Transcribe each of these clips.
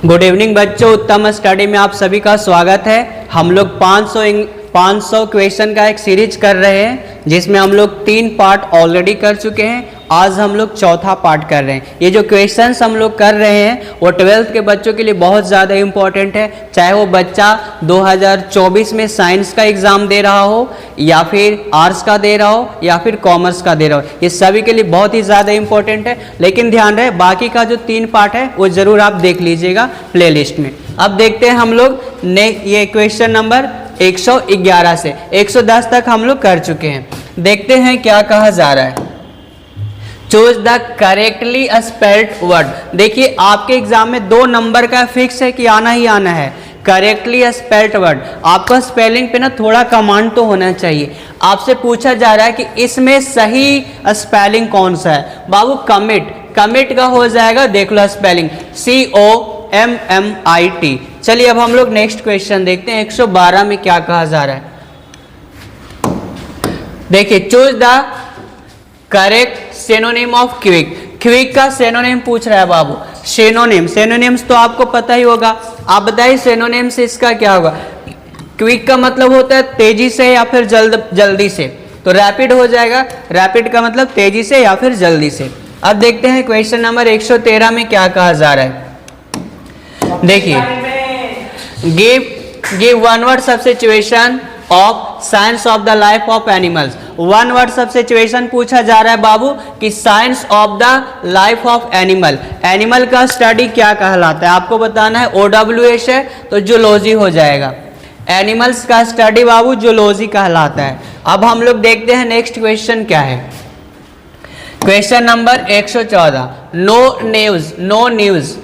Good evening बच्चों, उत्तम study में आप सभी का स्वागत है। हम लोग 500 क्वेश्चन का एक सीरीज कर रहे हैं जिसमें हम लोग 3 पार्ट ऑलरेडी कर चुके हैं। आज हम लोग चौथा पार्ट कर रहे हैं। ये जो क्वेश्चंस हम लोग कर रहे हैं वो 12th के बच्चों के लिए बहुत ज़्यादा इम्पोर्टेंट है, चाहे वो बच्चा 2024 में साइंस का एग्ज़ाम दे रहा हो या फिर आर्ट्स का दे रहा हो या फिर कॉमर्स का दे रहा हो, ये सभी के लिए बहुत ही ज़्यादा इम्पोर्टेंट है। लेकिन ध्यान रहे बाकी का जो 3 पार्ट है वो ज़रूर आप देख लीजिएगा प्लेलिस्ट में। अब देखते हैं हम लोग ये क्वेश्चन नंबर 111 से 110 तक हम लोग कर चुके हैं। देखते हैं क्या कहा जा रहा है। Choose the correctly spelled word. देखिए आपके एग्जाम में 2 नंबर का फिक्स है कि आना ही आना है, करेक्टली स्पेल्ड वर्ड। आपका स्पेलिंग पे ना थोड़ा कमांड तो होना चाहिए। आपसे पूछा जा रहा है कि इसमें सही स्पेलिंग कौन सा है। बाबू कमिट का हो जाएगा, देख लो स्पेलिंग COMMIT। चलिए अब हम लोग नेक्स्ट क्वेश्चन देखते हैं। 112 में क्या कहा जा रहा है, देखिए choose the correct synonym of quick का सिनोनिम पूछ रहा है बाबू। सिनोनिम्स तो आपको पता ही होगा। आप बताइए सिनोनिम्स इसका क्या होगा। क्विक का मतलब होता है तेजी से या फिर जल्दी से, तो रैपिड हो जाएगा। रैपिड का मतलब तेजी से या फिर जल्दी से। अब देखते हैं क्वेश्चन नंबर 113 में क्या कहा जा रहा है। देखिए गिव वन वर्ड सब situation of science of the life of animals. One word सब सिचुएशन पूछा जा रहा है बाबू कि science of the life of animal का स्टडी क्या कहलाता है। आपको बताना है OWS है तो जूलॉजी हो जाएगा। एनिमल्स का स्टडी बाबू जूलॉजी कहलाता है। अब हम लोग देखते हैं नेक्स्ट क्वेश्चन क्या है। Question number 114 no news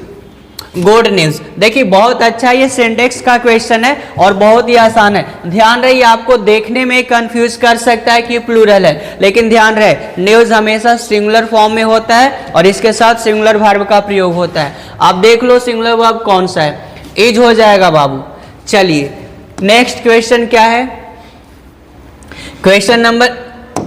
good news. देखिए बहुत अच्छा ये सिंटेक्स का क्वेश्चन है और बहुत ही आसान है। ध्यान रहे आपको देखने में कंफ्यूज कर सकता है कि प्लूरल है, लेकिन ध्यान रहे न्यूज हमेशा सिंगुलर फॉर्म में होता है और इसके साथ सिंगुलर वर्ब का प्रयोग होता है। आप देख लो सिंगुलर वर्ब कौन सा है, इज हो जाएगा बाबू। चलिए नेक्स्ट क्वेश्चन क्या है। क्वेश्चन नंबर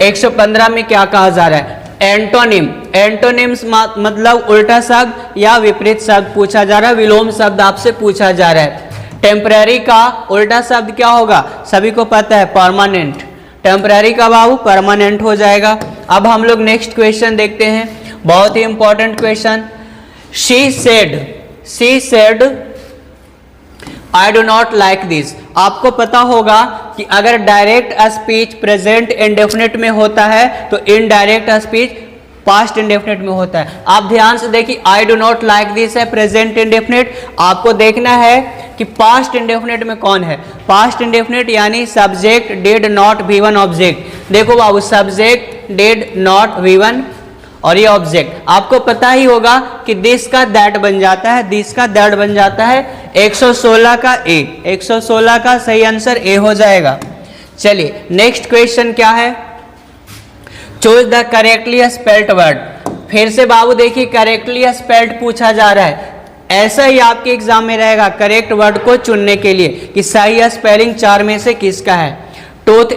115 में क्या कहा जा रहा है। एंटोनिम्स मतलब उल्टा शब्द या विपरीत शब्द पूछा जा रहा है, विलोम शब्द आपसे पूछा जा रहा है। टेम्परेरी का उल्टा शब्द क्या होगा, सभी को पता है परमानेंट। टेम्परेरी का बाबू परमानेंट हो जाएगा। अब हम लोग नेक्स्ट क्वेश्चन देखते हैं, बहुत ही important question. She said I do not like this. आपको पता होगा कि अगर डायरेक्ट स्पीच प्रेजेंट इंडेफिनिट में होता है तो इनडायरेक्ट स्पीच पास्ट इंडेफिनिट में होता है। आप ध्यान से देखिए आई डू नॉट लाइक दिस है प्रेजेंट इंडेफिनिट। आपको देखना है कि पास्ट इंडेफिनिट में कौन है। पास्ट इंडेफिनिट यानी subject did not V1 object. देखो बाबू सब्जेक्ट डिड नॉट V1 और ये ऑब्जेक्ट। आपको पता ही होगा कि दिस का दैट बन जाता है, दिस का दैट बन जाता है। 116 का ए, 116 का सही आंसर ए हो जाएगा। चलिए नेक्स्ट क्वेश्चन क्या है। Choose the correctly spelled word. फिर से बाबू देखिए करेक्टली स्पेल्ड पूछा जा रहा है। ऐसा ही आपके एग्जाम में रहेगा करेक्ट वर्ड को चुनने के लिए कि सही स्पेलिंग 4 में से किसका है। टूथ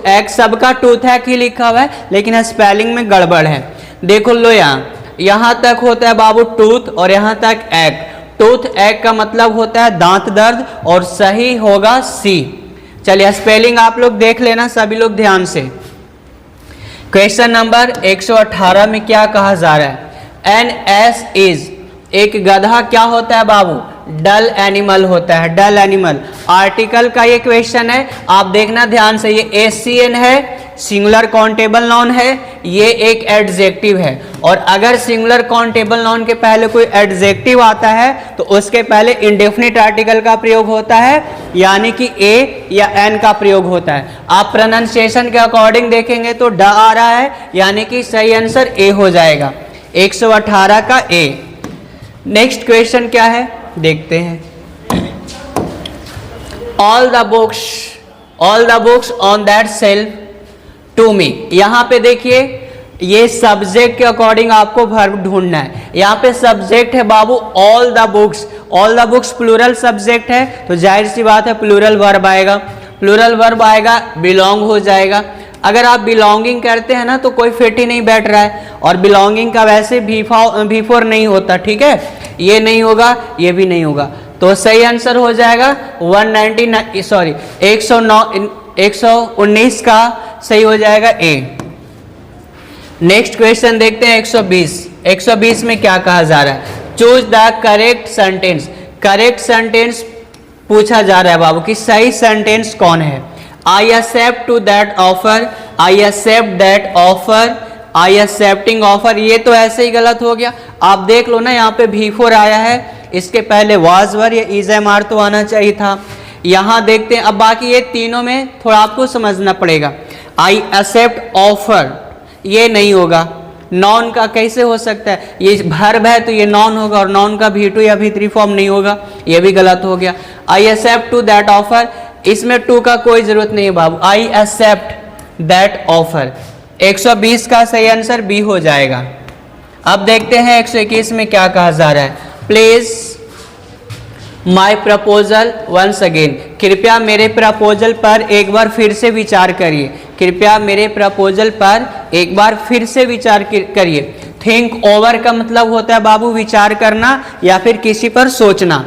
एक सबका टूथ एक ही लिखा हुआ है लेकिन स्पेलिंग में गड़बड़ है। देखो लो यहाँ तक होता है बाबू टूथ और यहाँ तक एक। टूथ एक का मतलब होता है दांत दर्द और सही होगा सी। चलिए स्पेलिंग आप लोग देख लेना सभी लोग ध्यान से। क्वेश्चन नंबर 118 में क्या कहा जा रहा है। NS इज एक गधा क्या होता है बाबू, डल एनिमल होता है, डल एनिमल। आर्टिकल का ये क्वेश्चन है, आप देखना ध्यान से। ये SCN है, सिंगुलर काउंटेबल नाउन है, ये एक एडजेक्टिव है। और अगर सिंगुलर काउंटेबल नाउन के पहले कोई एडजेक्टिव आता है तो उसके पहले इंडेफिनिट आर्टिकल का प्रयोग होता है, यानी कि ए या एन का प्रयोग होता है। आप प्रोनाउंसिएशन के अकॉर्डिंग देखेंगे तो ड आ रहा है, यानी कि सही आंसर ए हो जाएगा। 118 का ए। नेक्स्ट क्वेश्चन क्या है देखते हैं। All the books on that shelf to me. यहाँ पे देखिए ये सब्जेक्ट के अकॉर्डिंग आपको वर्ब ढूंढना है। यहाँ पे सब्जेक्ट है बाबू all the books plural subject है तो जाहिर सी बात है प्लूरल वर्ब आएगा। प्लूरल वर्ब आएगा बिलोंग हो जाएगा। अगर आप बिलोंगिंग करते हैं ना तो कोई फिट ही नहीं बैठ रहा है, और बिलोंगिंग का वैसे V4 नहीं होता, ठीक है, ये नहीं होगा, ये भी नहीं होगा। तो सही आंसर हो जाएगा 119 का सही हो जाएगा ए। नेक्स्ट क्वेश्चन देखते हैं 120 में क्या कहा जा रहा है, choose the correct sentence. Correct sentence पूछा जा रहा है बाबू कि सही सेंटेंस कौन है। I accept to that offer, I accept that offer, I accepting offer, ये तो ऐसे ही गलत हो गया। आप देख लो ना, यहाँ पे V4 आया है, इसके पहले वाज वर या इज एम आर तो आना चाहिए था। यहाँ देखते हैं, अब बाकी ये तीनों में थोड़ा आपको समझना पड़ेगा। आई एक्सेप्ट ऑफर ये नहीं होगा, नॉन का कैसे हो सकता है, ये वर्ब है तो ये नॉन होगा, और नॉन का V2 या V3 फॉर्म नहीं होगा, ये भी गलत हो गया। I accept to that offer, इसमें टू का कोई जरूरत नहीं है बाबू, आई एक्सेप्ट दैट ऑफर। 120 का सही आंसर बी हो जाएगा। अब देखते हैं 121 में क्या कहा जा रहा है, please my proposal once again, कृपया मेरे प्रपोजल पर एक बार फिर से विचार करिए, कृपया मेरे प्रपोजल पर एक बार फिर से विचार करिए। थिंक ओवर का मतलब होता है बाबू विचार करना या फिर किसी पर सोचना।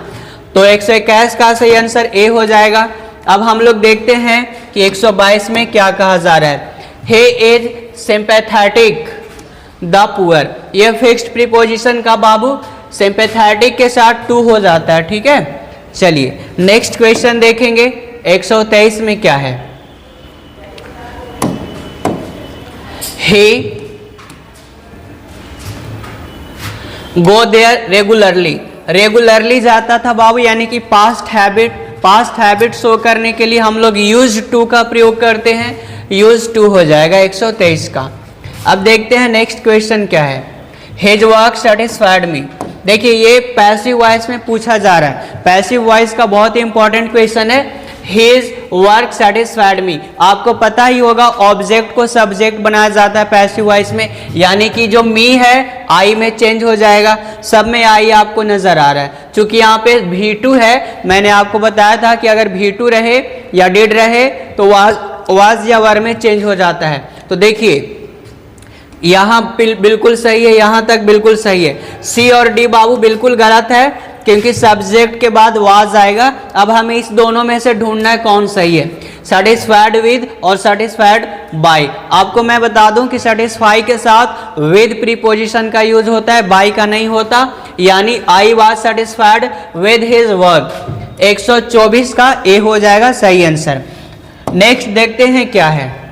तो 121 का सही आंसर ए हो जाएगा। अब हम लोग देखते हैं कि 122 में क्या कहा जा रहा है, हे इज सिंपैथेटिक द पुअर, ये फिक्स्ड प्रीपोजिशन का बाबू सिंपैथेटिक के साथ टू हो जाता है, ठीक है। चलिए नेक्स्ट क्वेश्चन देखेंगे 123 में क्या है, हे गो देयर रेगुलरली, रेगुलरली जाता था बाबू, यानी कि पास्ट हैबिट शो करने के लिए हम लोग यूज टू का प्रयोग करते हैं, यूज टू हो जाएगा 123 का। अब देखते हैं नेक्स्ट क्वेश्चन क्या है, हिज वर्क सेटिस्फाइड मी। देखिए ये पैसिव वॉइस में पूछा जा रहा है, पैसिव वॉइस का बहुत ही इंपॉर्टेंट क्वेश्चन है, हिज वर्क सेटिस्फाइड मी। आपको पता ही होगा ऑब्जेक्ट को सब्जेक्ट बनाया जाता है पैसिव वॉइस में, यानी कि जो मी है आई में चेंज हो जाएगा, सब में आई आपको नजर आ रहा है। चूंकि यहाँ पे V2 है, मैंने आपको बताया था कि अगर V2 रहे या डिड रहे तो वाज या वर में चेंज हो जाता है। तो देखिए यहाँ बिल्कुल सही है, यहाँ तक बिल्कुल सही है। सी और डी बाबू बिल्कुल गलत है, क्योंकि सब्जेक्ट के बाद वाज आएगा। अब हमें इस दोनों में से ढूंढना है कौन सही है, सेटिस्फाइड विद और सेटिस्फाइड बाय। आपको मैं बता दूं कि सेटिस्फाई के साथ विद प्रीपोजिशन का यूज होता है, बाय का नहीं होता, यानी I was satisfied with his work. 124 का ए हो जाएगा सही आंसर। नेक्स्ट देखते हैं क्या है,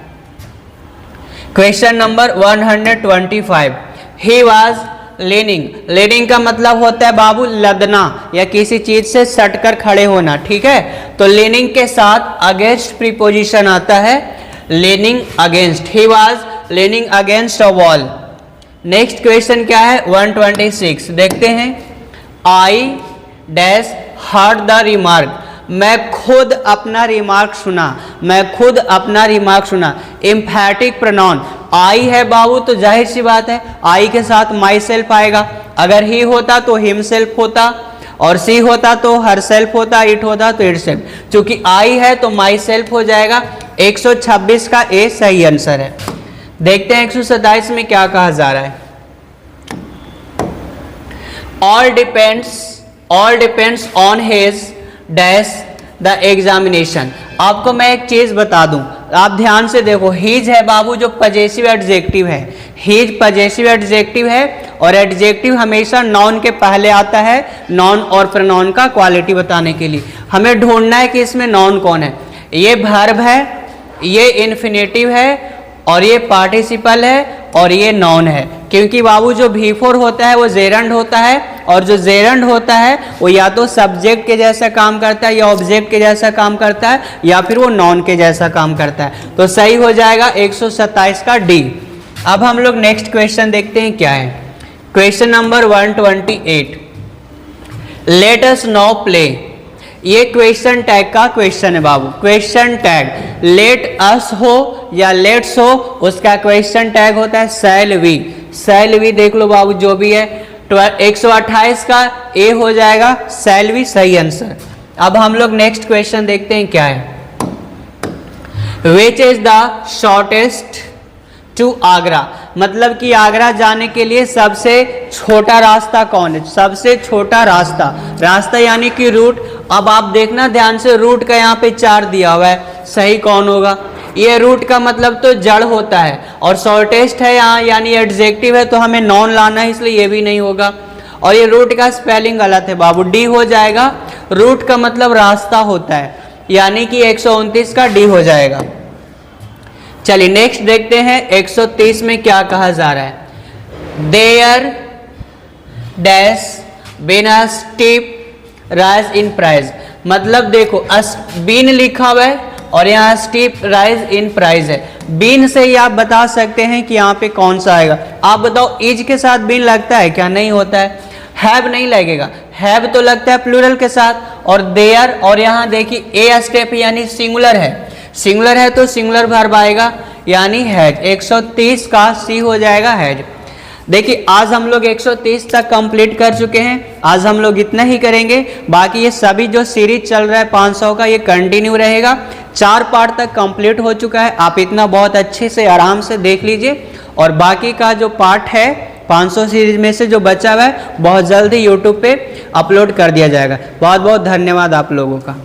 question number 125, he was leaning. Leaning का मतलब होता है बाबू लदना या किसी चीज से सटकर खड़े होना, ठीक है। तो लीनिंग के साथ अगेंस्ट प्रीपोजिशन आता है, leaning against, he was leaning against a wall. Next question क्या है 126 देखते हैं, I dash heard the remark, मैं खुद अपना रिमार्क सुना, मैं खुद अपना रिमार्क सुना। एम्फैटिक प्रोनाउन आई है बाबू, तो जाहिर सी बात है आई के साथ माई सेल्फ आएगा। अगर ही होता तो हिम सेल्फ होता, और सी होता तो हर सेल्फ होता, इट होता तो इट सेल्फ। चूंकि आई है तो माई सेल्फ हो जाएगा। 126 का ए सही आंसर है। देखते हैं 127 में क्या कहा जा रहा है, all depends on his dash the examination. आपको मैं एक चीज बता दूं, आप ध्यान से देखो, हीज है बाबू जो पजेसिव एडजेक्टिव है, हीज पजेसिव एडजेक्टिव है, और एडजेक्टिव हमेशा नॉन के पहले आता है, नॉन और प्रोनाउन का क्वालिटी बताने के लिए। हमें ढूंढना है कि इसमें नॉन कौन है। ये वर्ब है, ये इन्फिनेटिव है, और ये पार्टिसिपल है, और ये नॉन है। क्योंकि बाबू जो V4 होता है वो जेरंड होता है, और जो जेरंड होता है वो या तो सब्जेक्ट के जैसा काम करता है, या ऑब्जेक्ट के जैसा काम करता है, या फिर वो नॉन के जैसा काम करता है। तो सही हो जाएगा 127 का डी। अब हम लोग नेक्स्ट क्वेश्चन देखते हैं क्या है, question number 128, let us now play. ये क्वेश्चन टैग का क्वेश्चन है बाबू, क्वेश्चन टैग लेट अस हो या लेट्स हो, उसका क्वेश्चन टैग होता है शैल वी। शैल वी देख लो बाबू, जो भी है 128 का ए हो जाएगा शैल वी सही आंसर। अब हम लोग नेक्स्ट क्वेश्चन देखते हैं क्या है, which is the shortest to Agra, मतलब कि आगरा जाने के लिए सबसे छोटा रास्ता कौन है? सबसे छोटा रास्ता, रास्ता यानी कि रूट। अब आप देखना ध्यान से, रूट का यहाँ पे 4 दिया हुआ है, सही कौन होगा? ये रूट का मतलब तो जड़ होता है, और शॉर्टेस्ट है यहाँ यानी एडजेक्टिव है, तो हमें नॉन लाना है, इसलिए ये भी नहीं होगा। और ये रूट का स्पेलिंग गलत है बाबू, डी हो जाएगा। रूट का मतलब रास्ता होता है, यानी कि 129 का डी हो जाएगा। चलिए नेक्स्ट देखते हैं 130 में क्या कहा जा रहा है। देयर डैश बिना स्टीप राइज इन प्राइस, मतलब देखो बीन लिखा हुआ है और यहाँ स्टीप राइज इन प्राइस है। बीन से ही आप बता सकते हैं कि यहाँ पे कौन सा आएगा। आप बताओ, इज के साथ बीन लगता है क्या? नहीं होता है। हैव नहीं लगेगा, हैव तो लगता है प्लूरल के साथ। और देयर, और यहाँ देखिए ए स्टेप यानी सिंगुलर है, सिंगुलर है तो सिंगुलर वर्ब आएगा यानी हैज। 130 का सी हो जाएगा हैज। देखिए आज हम लोग 130 तक कंप्लीट कर चुके हैं, आज हम लोग इतना ही करेंगे। बाकी ये सभी जो सीरीज चल रहा है 500 का, ये कंटिन्यू रहेगा। 4 पार्ट तक कंप्लीट हो चुका है, आप इतना बहुत अच्छे से आराम से देख लीजिए। और बाकी का जो पार्ट है 500 सीरीज में से जो बचा हुआ है, बहुत जल्दी यूट्यूब पे अपलोड कर दिया जाएगा। बहुत बहुत धन्यवाद आप लोगों का।